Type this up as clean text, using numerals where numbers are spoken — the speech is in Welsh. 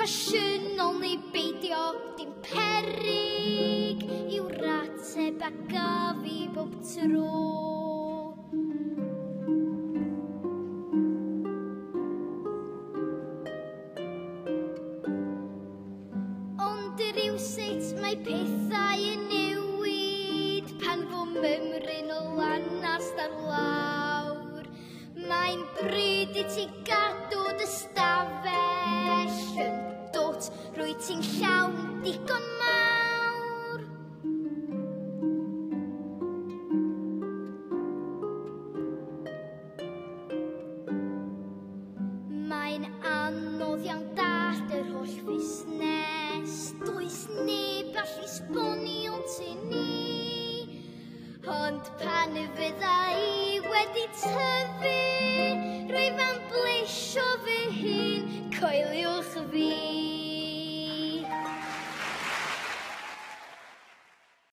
ffasiynol neu beidio dim peryg yw'r ateb a gaf i bob tro. Ond rywsut mae pethau yn newid pan fo mymryn o lanast ar lawr. Mae'n bryd i ti gadw dy stafell yn dod, rwy ti'n llawn digon mawr. Mae'n anodd iawn dallt yr holl fusnes, does neb all esbonio ti ni. Ond pan fydda i wedi tyfu, rwyf am bleisio fy hun, coeliwch fi.